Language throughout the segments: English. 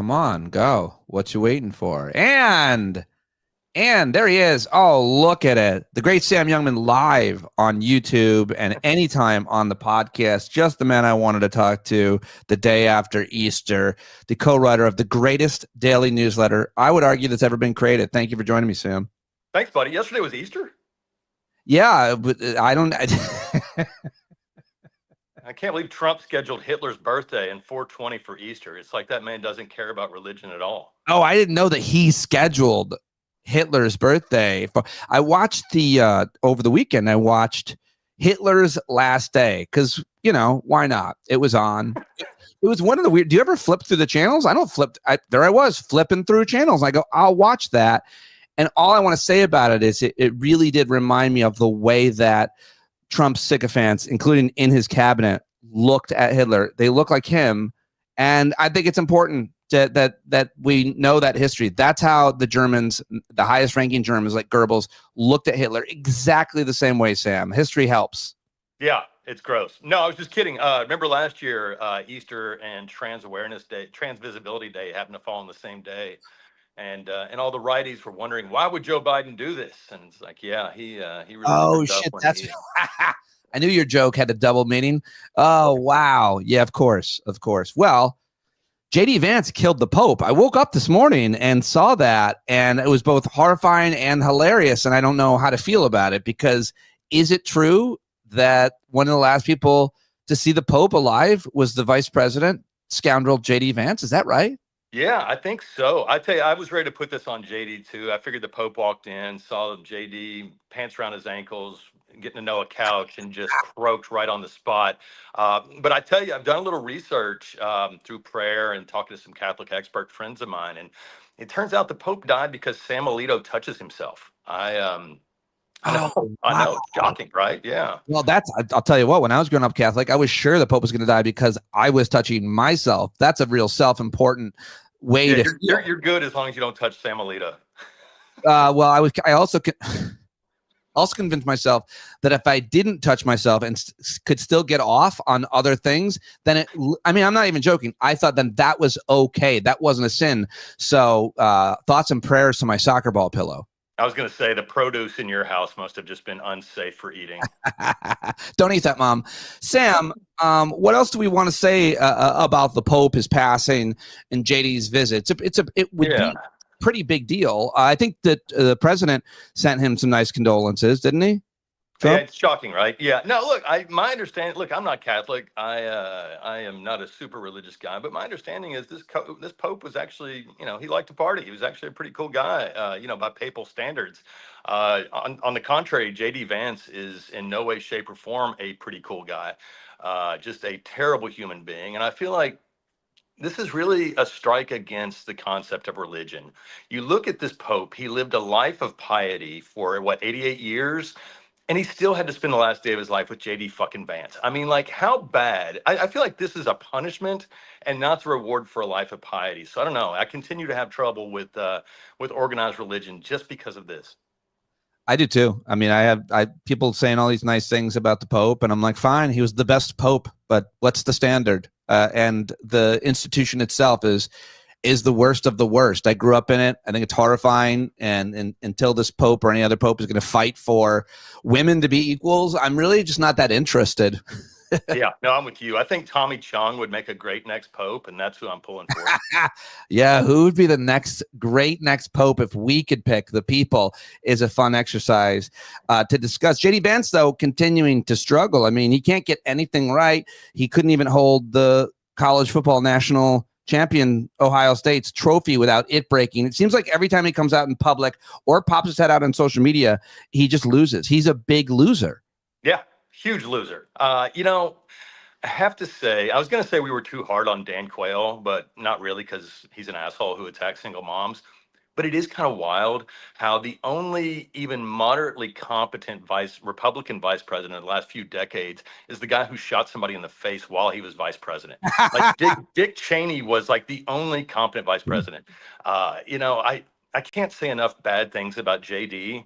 Come on, go. What you waiting for? And there he is. Oh, look at it. The great Sam Youngman live on YouTube and anytime on the podcast. Just the man I wanted to talk to the day after Easter, the co-writer of the greatest daily newsletter I would argue that's ever been created. Thank you for joining me, Sam. Thanks, buddy. Yesterday was Easter? Yeah, but I don't... I can't believe Trump scheduled Hitler's birthday and 420 for Easter. It's like that man doesn't care about religion at all. Oh, I didn't know that he scheduled Hitler's birthday. I watched the over the weekend. I watched Hitler's last day because, you know, why not? It was on. It was one of the weird. Do you ever flip through the channels? I don't flip. There I was flipping through channels. I go, I'll watch that. And all I want to say about it is it really did remind me of the way that Trump's sycophants, including in his cabinet, looked at Hitler. They look like him. And I think it's important that we know that history. That's how the Germans, the highest ranking Germans like Goebbels, looked at Hitler exactly the same way, Sam. History helps. Yeah, it's gross. No, I was just kidding. Remember last year, Easter and Trans Visibility Day happened to fall on the same day. And all the righties were wondering, why would Joe Biden do this? And it's like, yeah, he really. Oh shit, that's. I knew your joke had a double meaning. Oh wow, yeah, of course. Well, JD Vance killed the Pope. I woke up this morning and saw that, and it was both horrifying and hilarious. And I don't know how to feel about it because is it true that one of the last people to see the Pope alive was the vice president, scoundrel JD Vance? Is that right? Yeah, I think so. I tell you, I was ready to put this on JD too. I figured the Pope walked in, saw JD, pants around his ankles, getting to know a couch, and just croaked right on the spot. But I tell you, I've done a little research through prayer and talking to some Catholic expert friends of mine, and it turns out the Pope died because Sam Alito touches himself. I know, it's shocking, right? Yeah. Well, I'll tell you what, when I was growing up Catholic, I was sure the Pope was going to die because I was touching myself. That's a real self-important way to. You're good as long as you don't touch Sam Alito. Well, I also convinced myself that if I didn't touch myself and could still get off on other things, then I'm not even joking. I thought then that was okay. That wasn't a sin. So thoughts and prayers to my soccer ball pillow. I was going to say the produce in your house must have just been unsafe for eating. Don't eat that, Mom. Sam, what else do we want to say about the Pope, his passing, and JD's visit? It would be a pretty big deal. I think that the president sent him some nice condolences, didn't he? Yeah, it's shocking, right? Yeah. No, look, my understanding. Look, I'm not Catholic. I am not a super religious guy, but my understanding is this Pope was actually, he liked to party. He was actually a pretty cool guy, by papal standards. On the contrary, JD Vance is in no way, shape, or form a pretty cool guy. Just a terrible human being, and I feel like this is really a strike against the concept of religion. You look at this Pope. He lived a life of piety for 88 years. And he still had to spend the last day of his life with JD fucking Vance. I mean, like, how bad? I feel like this is a punishment and not the reward for a life of piety. So I don't know. I continue to have trouble with organized religion just because of this. I do too. I mean, I have people saying all these nice things about the Pope, and I'm like, fine, he was the best Pope, but what's the standard? And the institution itself is the worst of the worst. I grew up in it. I think it's horrifying. And until this Pope or any other Pope is going to fight for women to be equals, I'm really just not that interested. Yeah, no, I'm with you. I think Tommy Chong would make a great next Pope, and that's who I'm pulling for. Yeah, who would be the next Pope if we could pick? The people is a fun exercise to discuss. JD Vance, though, continuing to struggle. I mean, he can't get anything right. He couldn't even hold the college football national champion Ohio State's trophy without it breaking. It seems like every time he comes out in public or pops his head out on social media, he just loses. He's a big loser. Yeah, huge loser. I have to say, I was going to say we were too hard on Dan Quayle, but not really, because he's an asshole who attacks single moms. But it is kind of wild how the only even moderately competent Republican vice president in the last few decades is the guy who shot somebody in the face while he was vice president. Like Dick Cheney was like the only competent vice president. I can't say enough bad things about JD,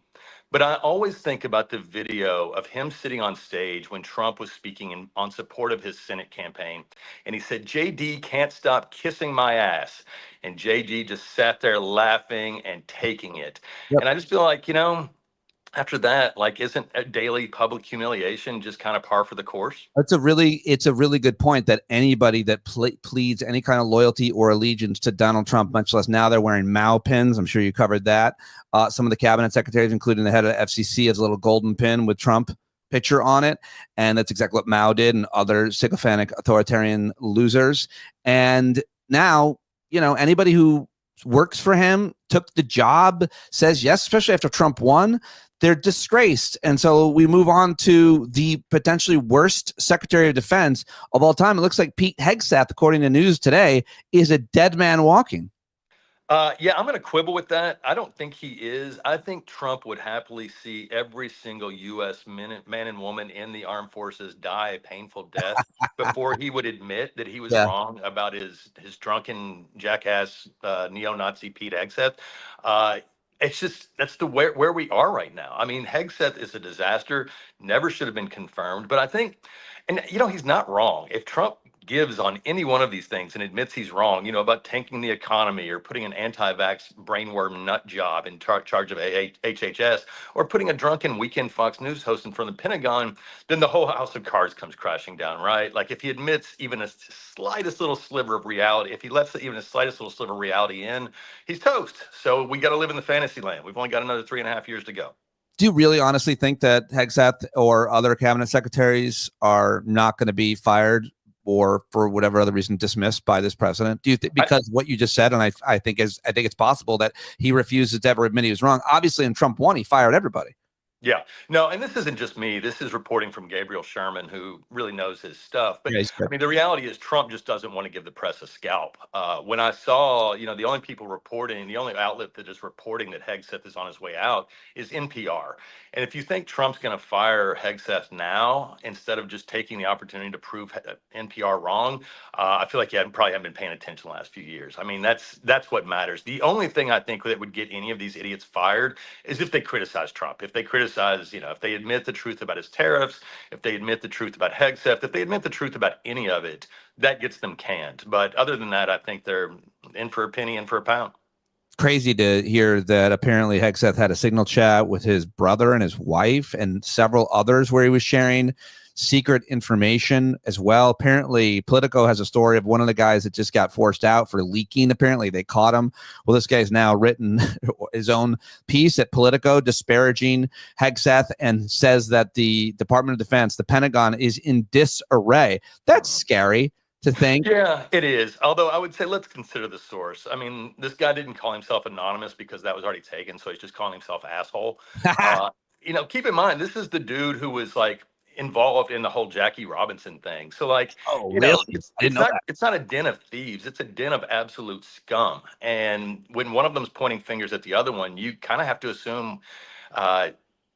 But I always think about the video of him sitting on stage when Trump was speaking on support of his Senate campaign. And he said, JD can't stop kissing my ass. And JD just sat there laughing and taking it. Yep. And I just feel like, after that, like, isn't a daily public humiliation just kind of par for the course? It's a really good point that anybody that pleads any kind of loyalty or allegiance to Donald Trump, much less now they're wearing Mao pins. I'm sure you covered that. Some of the cabinet secretaries, including the head of the FCC, has a little golden pin with Trump picture on it. And that's exactly what Mao did and other sycophantic authoritarian losers. And now, anybody who works for him, took the job, says yes, especially after Trump won, they're disgraced. And so we move on to the potentially worst Secretary of Defense of all time. It looks like Pete Hegseth, according to news today, is a dead man walking. Yeah, I'm going to quibble with that. I don't think he is. I think Trump would happily see every single U.S. man and woman in the armed forces die a painful death before he would admit that he was wrong about his drunken jackass neo-Nazi Pete Hegseth. It's just that's where we are right now. I mean, Hegseth is a disaster. Never should have been confirmed. But I think, and he's not wrong. If Trump gives on any one of these things and admits he's wrong, about tanking the economy or putting an anti-vax brainworm nut job in charge of HHS or putting a drunken weekend Fox News host in front of the Pentagon, then the whole house of cards comes crashing down, right? Like if he admits even a slightest little sliver of reality, if he lets even a slightest little sliver of reality in, he's toast. So we got to live in the fantasy land. We've only got another 3.5 years to go. Do you really honestly think that Hegseth or other cabinet secretaries are not going to be fired or for whatever other reason dismissed by this president? Do you think because what you just said, and I think it's possible that he refuses to ever admit he was wrong. Obviously, in Trump 1, he fired everybody. Yeah, no, and this isn't just me. This is reporting from Gabriel Sherman, who really knows his stuff. But I mean, the reality is Trump just doesn't want to give the press a scalp. When I saw, the only people reporting, the only outlet that is reporting that Hegseth is on his way out is NPR. And if you think Trump's going to fire Hegseth now instead of just taking the opportunity to prove NPR wrong, I feel like you probably haven't been paying attention the last few years. I mean, that's what matters. The only thing I think that would get any of these idiots fired is if they criticize Trump, if they criticize, if they admit the truth about his tariffs, if they admit the truth about Hegseth, if they admit the truth about any of it, that gets them canned. But other than that, I think they're in for a penny, in for a pound. Crazy to hear that apparently Hegseth had a signal chat with his brother and his wife and several others where he was sharing secret information as well. Apparently, Politico has a story of one of the guys that just got forced out for leaking. Apparently, they caught him. Well, this guy's now written his own piece at Politico disparaging Hegseth and says that the Department of Defense, the Pentagon, is in disarray. That's scary to think. Yeah, it is. Although I would say let's consider the source. I mean, this guy didn't call himself anonymous because that was already taken, so he's just calling himself asshole. Keep in mind, this is the dude who was like involved in the whole Jackie Robinson thing. So like, it's not a den of thieves. It's a den of absolute scum. And when one of them's pointing fingers at the other one, you kind of have to assume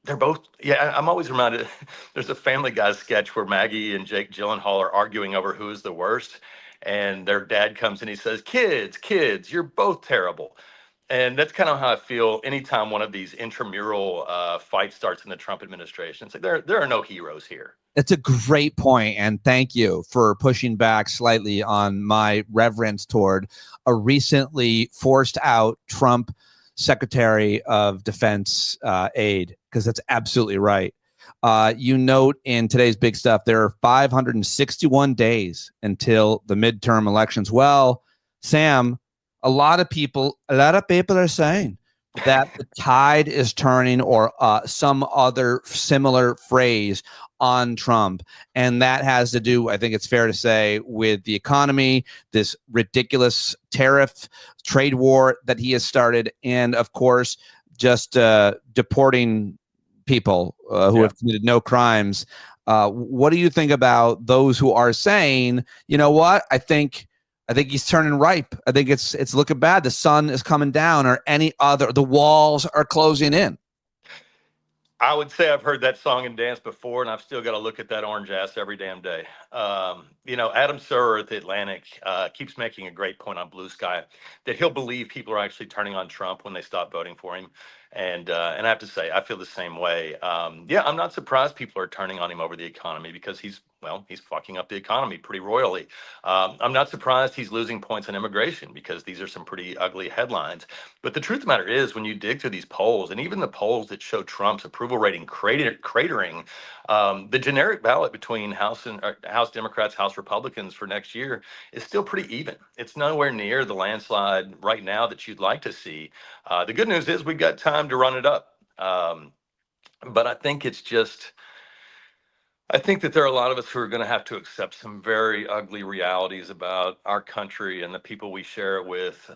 they're both. Yeah, I'm always reminded. There's a Family Guy sketch where Maggie and Jake Gyllenhaal are arguing over who is the worst, and their dad comes and he says, "Kids, you're both terrible." And that's kind of how I feel anytime one of these intramural fights starts in the Trump administration. It's like there are no heroes here. It's a great point, and thank you for pushing back slightly on my reverence toward a recently forced out Trump Secretary of Defense aide, because that's absolutely right. You note in today's big stuff, there are 561 days until the midterm elections. Well, Sam, a lot of people are saying that the tide is turning, or some other similar phrase on Trump. And that has to do, I think it's fair to say, with the economy, this ridiculous tariff trade war that he has started, and of course, just deporting people who have committed no crimes. What do you think about those who are saying, you know what, I think he's turning ripe. I think it's looking bad. The sun is coming down, or any other. The walls are closing in. I would say I've heard that song and dance before, and I've still got to look at that orange ass every damn day. Adam Serwer at the Atlantic keeps making a great point on Blue Sky that he'll believe people are actually turning on Trump when they stop voting for him. And I have to say, I feel the same way. Yeah, I'm not surprised people are turning on him over the economy because he's fucking up the economy pretty royally. I'm not surprised he's losing points on immigration because these are some pretty ugly headlines. But the truth of the matter is, when you dig through these polls, and even the polls that show Trump's approval rating cratering, the generic ballot between House Democrats, House Republicans for next year is still pretty even. It's nowhere near the landslide right now that you'd like to see. The good news is we've got time to run it up. But I think it's just I think that there are a lot of us who are going to have to accept some very ugly realities about our country and the people we share it with,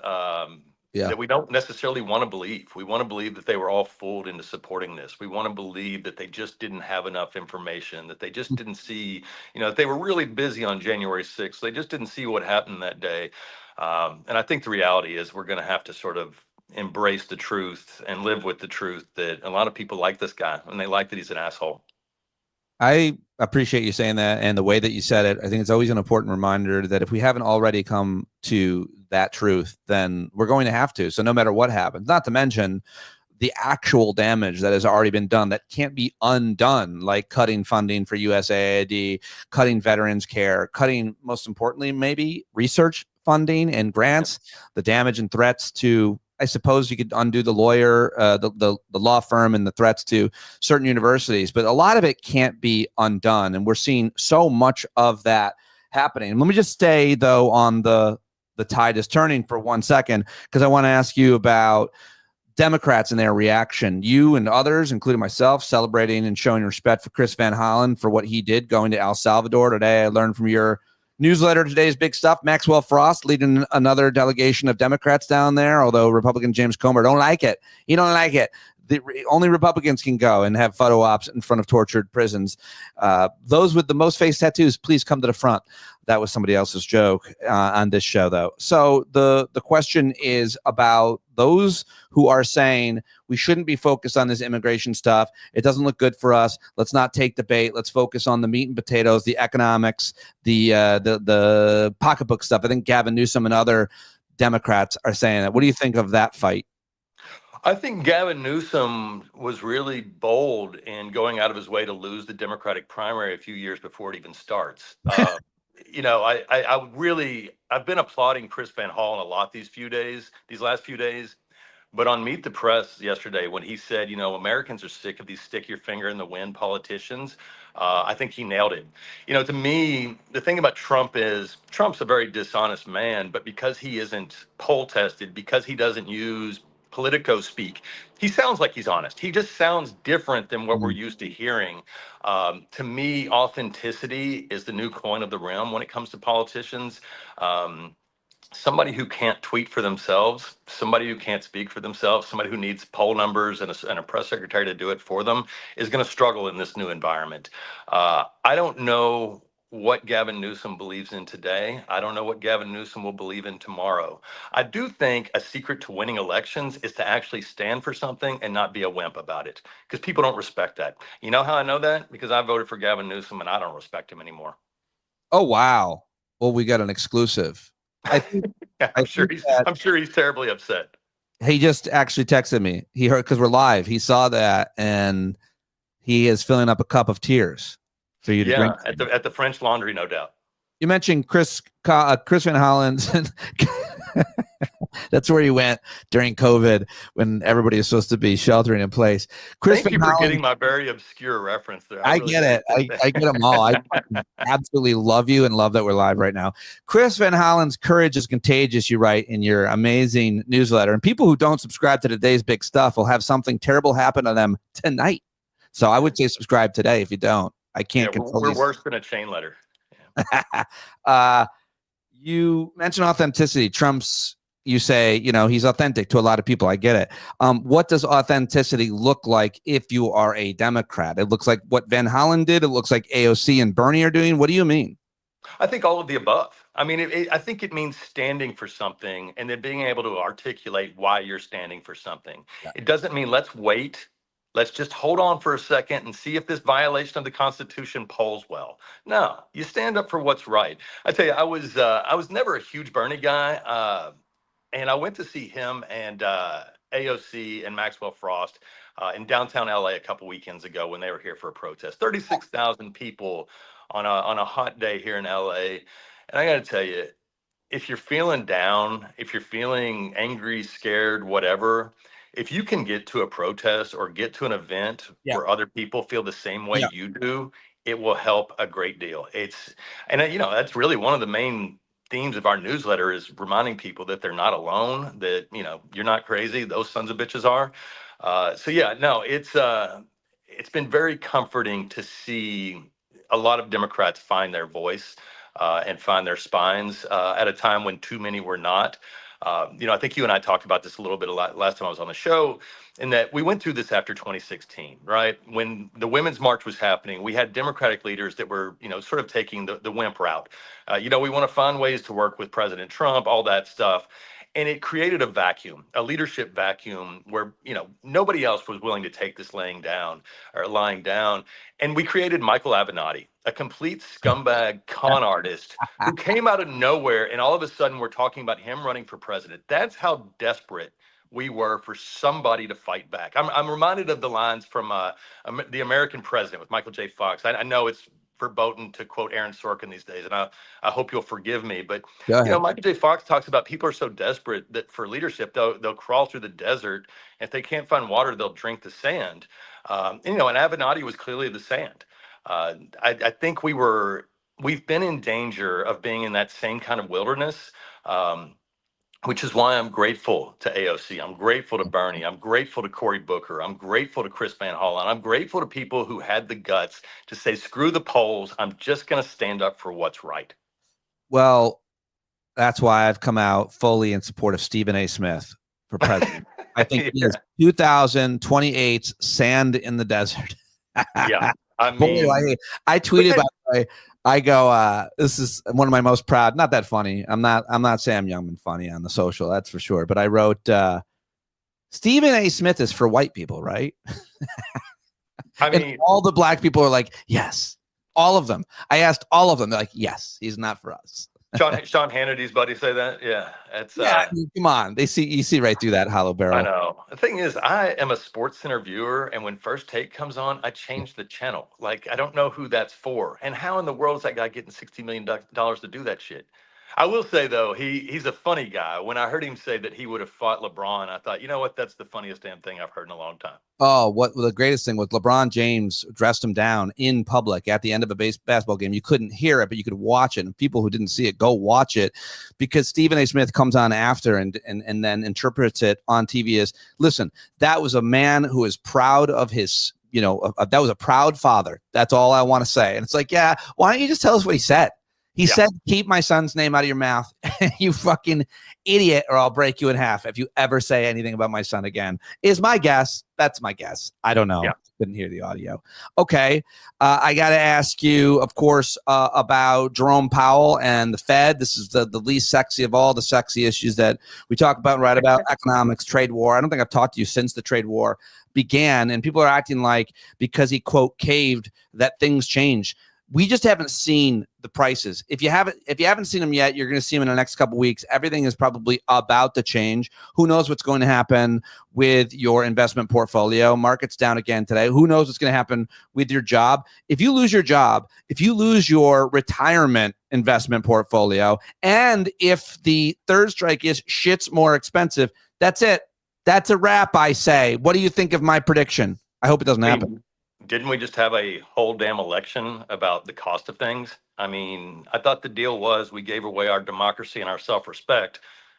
Yeah. that we don't necessarily want to believe. We want to believe that they were all fooled into supporting this. We want to believe that they just didn't have enough information, that they just didn't see, that they were really busy on January 6th. They just didn't see what happened that day. And I think the reality is we're going to have to sort of embrace the truth and live with the truth that a lot of people like this guy and they like that he's an asshole. I appreciate you saying that and the way that you said it. I think it's always an important reminder that if we haven't already come to that truth, then we're going to have to. So no matter what happens, not to mention the actual damage that has already been done that can't be undone, like cutting funding for USAID, cutting veterans care, cutting, most importantly, maybe research funding and grants, the damage and threats to, I suppose you could undo the lawyer, the law firm and the threats to certain universities, but a lot of it can't be undone. And we're seeing so much of that happening. Let me just stay, though, on the tide is turning for 1 second, because I want to ask you about Democrats and their reaction. You and others, including myself, celebrating and showing respect for Chris Van Hollen for what he did going to El Salvador today. I learned from your newsletter today's big stuff. Maxwell Frost leading another delegation of Democrats down there, although Republican James Comer don't like it. He don't like it. Only Republicans can go and have photo ops in front of tortured prisons. Those with the most face tattoos, please come to the front. That was somebody else's joke on this show, though. So the question is about those who are saying we shouldn't be focused on this immigration stuff. It doesn't look good for us. Let's not take the bait. Let's focus on the meat and potatoes, the economics, the pocketbook stuff. I think Gavin Newsom and other Democrats are saying that. What do you think of that fight? I think Gavin Newsom was really bold in going out of his way to lose the Democratic primary a few years before it even starts. I've been applauding Chris Van Hollen a lot these last few days. But on Meet the Press yesterday, when he said, Americans are sick of these stick your finger in the wind politicians, I think he nailed it. To me, the thing about Trump is Trump's a very dishonest man, but because he isn't poll tested, because he doesn't use Politico speak, he sounds like he's honest. He just sounds different than what we're used to hearing. To me, authenticity is the new coin of the realm when it comes to politicians. Somebody who can't tweet for themselves, somebody who can't speak for themselves, somebody who needs poll numbers and a press secretary to do it for them is going to struggle in this new environment. I don't know what Gavin Newsom believes in today. I don't know what Gavin Newsom will believe in tomorrow. I do think a secret to winning elections is to actually stand for something and not be a wimp about it, because people don't respect that. You know how I know that? Because I voted for Gavin Newsom and I don't respect him anymore. Oh, wow. Well, we got an exclusive. Yeah, I'm sure he's terribly upset. He just actually texted me. He heard, because we're live. He saw that and he is filling up a cup of tears for you to drink. At the French Laundry, no doubt. You mentioned Chris Van Hollen. That's where he went during COVID when everybody is supposed to be sheltering in place. Thank you for getting my very obscure reference there. I get it. I get them all. I absolutely love you and love that we're live right now. Chris Van Hollen's courage is contagious, you write in your amazing newsletter. And people who don't subscribe to today's big stuff will have something terrible happen to them tonight. So I would say subscribe today if you don't. I can't control we're worse than a chain letter. Yeah. You mentioned authenticity. You say, he's authentic to a lot of people. I get it. What does authenticity look like if you are a Democrat? It looks like what Van Hollen did. It looks like AOC and Bernie are doing. What do you mean? I think all of the above. I mean, I think it means standing for something and then being able to articulate why you're standing for something. Yeah. It doesn't mean let's wait Let's just hold on for a second and see if this violation of the Constitution polls well. No, you stand up for what's right. I tell you, I was never a huge Bernie guy, and I went to see him and AOC and Maxwell Frost in downtown LA a couple weekends ago when they were here for a protest. 36,000 people on a hot day here in LA, and I got to tell you, if you're feeling down, if you're feeling angry, scared, whatever, if you can get to a protest or get to an event Yeah. where other people feel the same way Yeah. you do, it will help a great deal. And you know, that's really one of the main themes of our newsletter is reminding people that they're not alone, that, you know, you're not crazy. Those sons of bitches are. So yeah, no, it's been very comforting to see a lot of Democrats find their voice and find their spines at a time when too many were not. You know, I think you and I talked about this a little bit last time I was on the show, in that we went through this after 2016, right? When the Women's March was happening, we had Democratic leaders that were, you know, sort of taking the wimp route. You know, we want to find ways to work with President Trump, all that stuff. And it created a vacuum, a leadership vacuum where, you know, nobody else was willing to take this laying down or lying down. And we created Michael Avenatti, a complete scumbag con artist who came out of nowhere. And all of a sudden, we're talking about him running for president. That's how desperate we were for somebody to fight back. I'm reminded of the lines from The American President with Michael J. Fox. I know it's verboten to quote Aaron Sorkin these days, and I hope you'll forgive me. But, Go you know, ahead. Michael J. Fox talks about people are so desperate that for leadership, they'll crawl through the desert. If they can't find water, they'll drink the sand. And, you know, and Avenatti was clearly the sand. I think we've been in danger of being in that same kind of wilderness, which is why I'm grateful to AOC. I'm grateful to Bernie. I'm grateful to Cory Booker. I'm grateful to Chris Van Hollen. I'm grateful to people who had the guts to say, screw the polls. I'm just going to stand up for what's right. Well, that's why I've come out fully in support of Stephen A. Smith for president. I think he is 2028's sand in the desert. Yeah. I Boy, mean, I tweeted, by the way, I go, this is one of my most proud, not that funny. I'm not Sam Youngman funny on the social, that's for sure. But I wrote, Stephen A. Smith is for white people, right? I mean, and all the black people are like, yes, all of them. I asked all of them. They're like, yes, he's not for us. Sean Hannity's buddy say that. Yeah. It's, Yeah, I mean, come on. You see right through that hollow barrel. I know. The thing is, I am a sports center viewer, and when First Take comes on, I change the channel. Like, I don't know who that's for, and how in the world is that guy getting $60 million to do that shit? I will say though, he's a funny guy. When I heard him say that he would have fought LeBron, I thought, you know what? That's the funniest damn thing I've heard in a long time. Oh, what the greatest thing was LeBron James dressed him down in public at the end of a basketball game. You couldn't hear it, but you could watch it. And people who didn't see it, go watch it, because Stephen A. Smith comes on after and then interprets it on TV as, listen, that was a man who is proud of his, you know, that was a proud father. That's all I want to say. And it's like, yeah, why don't you just tell us what he said? He said, keep my son's name out of your mouth, you fucking idiot, or I'll break you in half if you ever say anything about my son again, is my guess. That's my guess. I don't know. Yeah. Couldn't hear the audio. Okay. I got to ask you, of course, about Jerome Powell and the Fed. This is the least sexy of all the sexy issues that we talk about and write about: economics, trade war. I don't think I've talked to you since the trade war began, and people are acting like because he, quote, caved, that things change. We just haven't seen the prices. If you haven't seen them yet, you're going to see them in the next couple of weeks. Everything is probably about to change. Who knows what's going to happen with your investment portfolio? Market's down again today. Who knows what's going to happen with your job? If you lose your job, if you lose your retirement investment portfolio, and if the third strike is shit's more expensive, that's it. That's a wrap, I say. What do you think of my prediction? I hope it doesn't happen. Didn't we just have a whole damn election about the cost of things? I mean, I thought the deal was we gave away our democracy and our self-respect,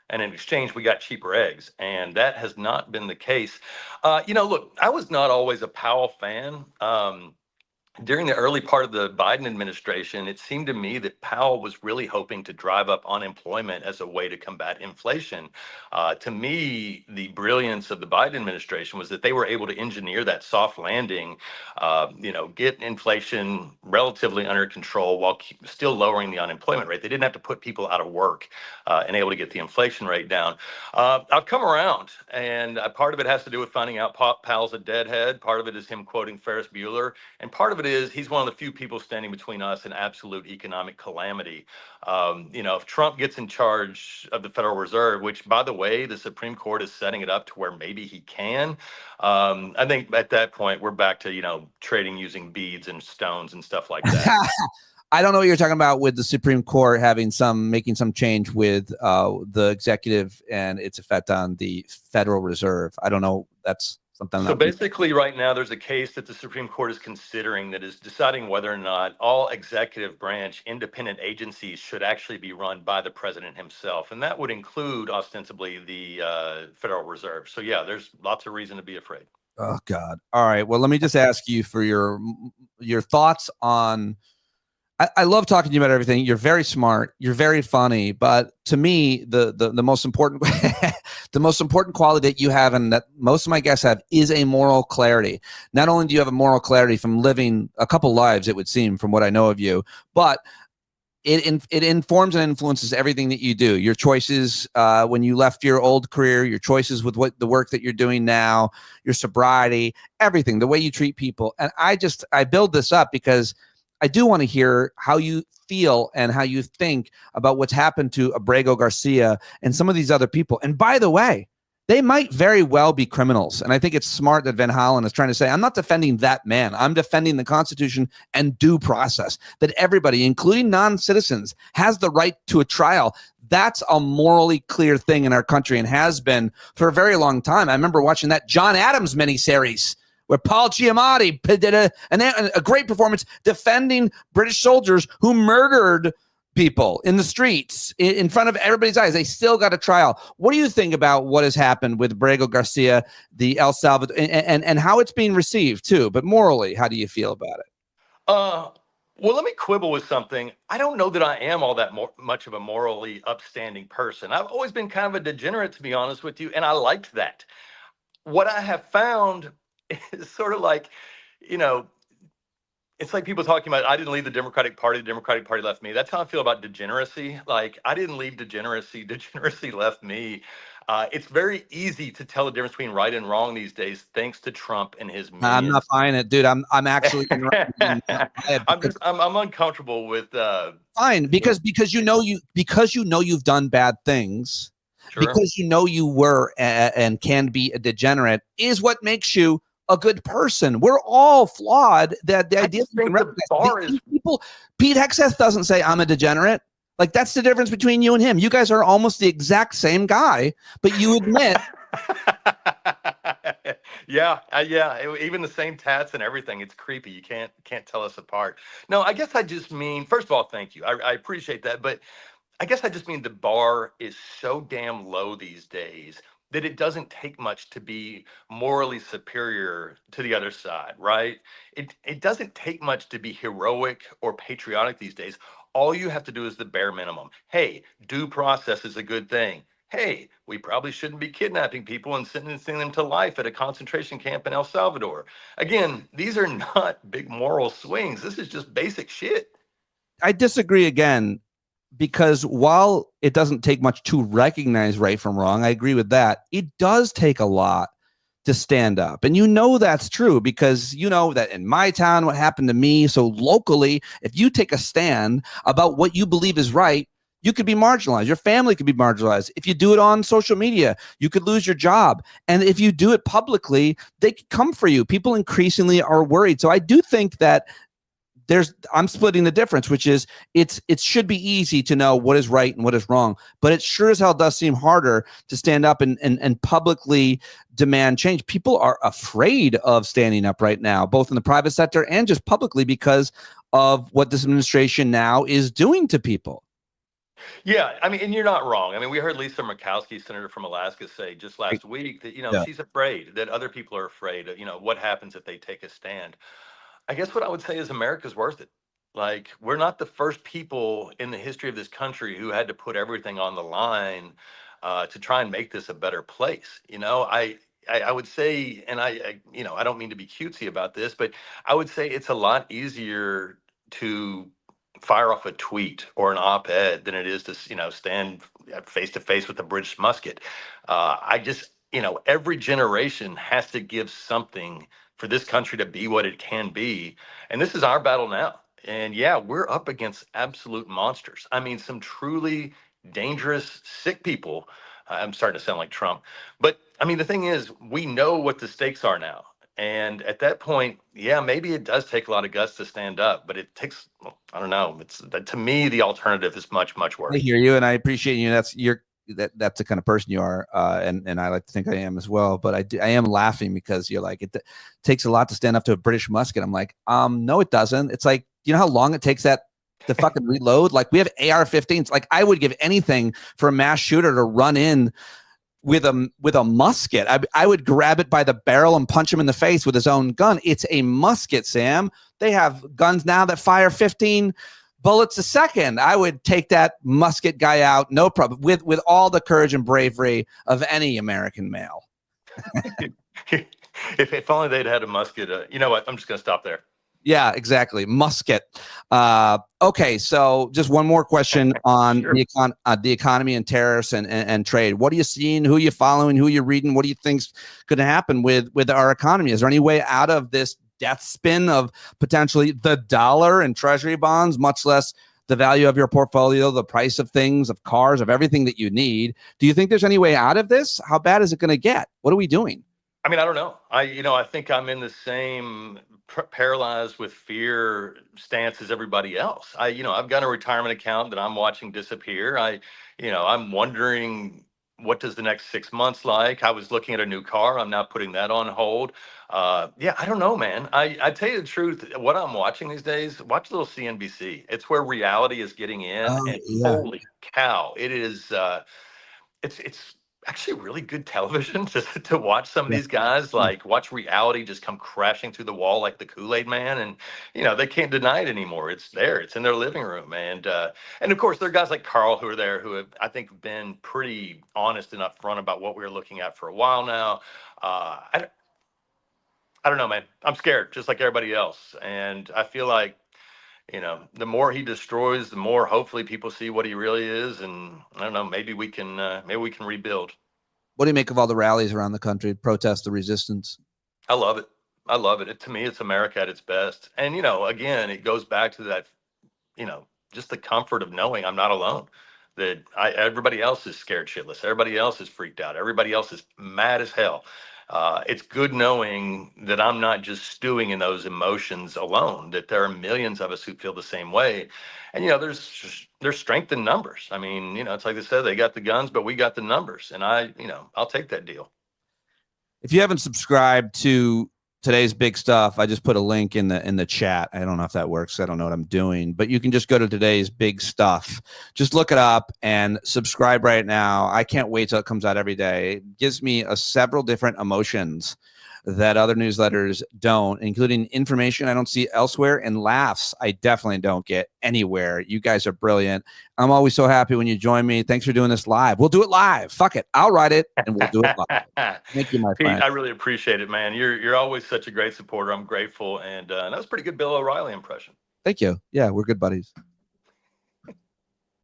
and in exchange, we got cheaper eggs. And that has not been the case. You know, look, I was not always a Powell fan. during the early part of the Biden administration, it seemed to me that Powell was really hoping to drive up unemployment as a way to combat inflation. To me, the brilliance of the Biden administration was that they were able to engineer that soft landing, get inflation relatively under control while still lowering the unemployment rate. They didn't have to put people out of work and able to get the inflation rate down. I've come around, and part of it has to do with finding out Powell's a deadhead. Part of it is him quoting Ferris Bueller. And part of it is he's one of the few people standing between us and absolute economic calamity. If Trump gets in charge of the Federal Reserve, which, by the way, the Supreme Court is setting it up to where maybe he can, I think at that point we're back to, trading using beads and stones and stuff like that. I don't know what you're talking about with the Supreme Court making some change with the executive and its effect on the Federal Reserve. I don't know. That's something. So basically, right now, there's a case that the Supreme Court is considering that is deciding whether or not all executive branch independent agencies should actually be run by the president himself. And that would include ostensibly the Federal Reserve. So, yeah, there's lots of reason to be afraid. Oh, God. All right. Well, let me just ask you for your thoughts on. I love talking to you about everything. You're very smart. You're very funny. But to me, the most important the most important quality that you have, and that most of my guests have, is a moral clarity. Not only do you have a moral clarity from living a couple lives, it would seem, from what I know of you, but it informs and influences everything that you do. Your choices when you left your old career, your choices with what the work that you're doing now, your sobriety, everything, the way you treat people. And I build this up because I do want to hear how you feel and how you think about what's happened to Abrego Garcia and some of these other people. And by the way, they might very well be criminals. And I think it's smart that Van Hollen is trying to say, I'm not defending that man. I'm defending the Constitution and due process, that everybody, including non-citizens, has the right to a trial. That's a morally clear thing in our country and has been for a very long time. I remember watching that John Adams miniseries where Paul Giamatti did a great performance defending British soldiers who murdered people in the streets in front of everybody's eyes. They still got a trial. What do you think about what has happened with Abrego Garcia, the El Salvador, and how it's being received too? But morally, how do you feel about it? Well, let me quibble with something. I don't know that I am all that much of a morally upstanding person. I've always been kind of a degenerate, to be honest with you, and I liked that. What I have found is sort of like, you know, it's like people talking about, I didn't leave the Democratic Party left me. That's how I feel about degeneracy. Like, I didn't leave degeneracy left me. It's very easy to tell the difference between right and wrong these days, thanks to Trump and his minions. I'm not buying it, dude. I'm actually I'm uncomfortable with fine because you've done bad things. Sure. Because you were and can be a degenerate is what makes you a good person. We're all flawed. That the idea people, Pete Hegseth doesn't say I'm a degenerate. Like, that's the difference between you and him. You guys are almost the exact same guy, but you admit. Yeah. Even the same tats and everything. It's creepy. You can't tell us apart. No, I guess I just mean, first of all, thank you. I appreciate that, but I guess I just mean the bar is so damn low these days that it doesn't take much to be morally superior to the other side, right? It doesn't take much to be heroic or patriotic these days. All you have to do is the bare minimum. Hey, due process is a good thing. Hey, we probably shouldn't be kidnapping people and sentencing them to life at a concentration camp in El Salvador. Again, these are not big moral swings. This is just basic shit. I disagree again. Because while it doesn't take much to recognize right from wrong, I agree with that. It does take a lot to stand up. And that's true because you know that in my town, what happened to me. So locally, if you take a stand about what you believe is right, you could be marginalized. Your family could be marginalized. If you do it on social media, you could lose your job. And if you do it publicly, they could come for you. People increasingly are worried. So I do think that I'm splitting the difference, which is it should be easy to know what is right and what is wrong, but it sure as hell does seem harder to stand up and publicly demand change. People are afraid of standing up right now, both in the private sector and just publicly because of what this administration now is doing to people. Yeah, I mean, and you're not wrong. I mean, we heard Lisa Murkowski, senator from Alaska, say just last week that, she's afraid that other people are afraid of, what happens if they take a stand. I guess what I would say is America's worth it. Like, we're not the first people in the history of this country who had to put everything on the line to try and make this a better place. I would say, and I don't mean to be cutesy about this, but I would say it's a lot easier to fire off a tweet or an op-ed than it is to, stand face to face with a British musket. I just, every generation has to give something for this country to be what it can be. And this is our battle now. And yeah, we're up against absolute monsters. I mean, some truly dangerous, sick people. I'm starting to sound like Trump. But I mean, the thing is, we know what the stakes are now. And at that point, yeah, maybe it does take a lot of guts to stand up, but it takes, well, I don't know. To me, the alternative is much, much I worse. hear you, and I appreciate you. That's the kind of person you are, and I like to think I am as well. But I am laughing because you're like, it takes a lot to stand up to a British musket. I'm like, no, it doesn't. It's like, you know how long it takes that to fucking reload? Like, we have AR-15s. Like, I would give anything for a mass shooter to run in with a musket. I would grab it by the barrel and punch him in the face with his own gun. It's a musket, Sam. They have guns now that fire 15 bullets a second. I would take that musket guy out, no problem, with all the courage and bravery of any American male. if only they'd had a musket. You know what? I'm just going to stop there. Yeah, exactly. Musket. Okay, so just one more question on Sure. the economy and tariffs and trade. What are you seeing? Who are you following? Who are you reading? What do you think's going to happen with our economy? Is there any way out of this death spin of potentially the dollar and treasury bonds, much less the value of your portfolio, the price of things, of cars, of everything that you need? Do you think there's any way out of this? How bad is it going to get? What are we doing? I mean, I don't know. I think I'm in the same paralyzed with fear stance as everybody else. I've got a retirement account that I'm watching disappear. I'm wondering, what does the next 6 months like? I was looking at a new car. I'm now putting that on hold. Yeah, I don't know, man. I tell you the truth. What I'm watching these days, watch a little CNBC. It's where reality is getting in, Oh, and yeah. holy cow, it is. It's actually really good television to watch some of Yeah. these guys, like, watch reality just come crashing through the wall like the Kool-Aid man. And they can't deny it anymore. It's there, it's in their living room. And of course there are guys like Carl who are there, who have, I think, been pretty honest and upfront about what we were looking at for a while now. I don't know, man. I'm scared just like everybody else, and I feel like, the more he destroys, the more hopefully people see what he really is. And I don't know, maybe we can rebuild. What do you make of all the rallies around the country, protest the resistance? I love it. I love it. To me, it's America at its best. And, again, it goes back to that, just the comfort of knowing I'm not alone. That everybody else is scared shitless. Everybody else is freaked out. Everybody else is mad as hell. It's good knowing that I'm not just stewing in those emotions alone, that there are millions of us who feel the same way. And, there's strength in numbers. I mean, it's like they said, they got the guns, but we got the numbers. And I'll take that deal. If you haven't subscribed to today's big stuff, I just put a link in the chat. I don't know if that works. I don't know what I'm doing, but you can just go to today's big stuff. Just look it up and subscribe right now. I can't wait till it comes out every day. It gives me several different emotions that other newsletters don't, including information I don't see elsewhere and laughs I definitely don't get anywhere. You guys are brilliant. I'm always so happy when you join me. Thanks for doing this live. We'll do it live. Fuck it. I'll write it and we'll do it live. Thank you, my Pete, friend. I really appreciate it, man. You're always such a great supporter. I'm grateful. And that was a pretty good Bill O'Reilly impression. Thank you. Yeah, we're good buddies.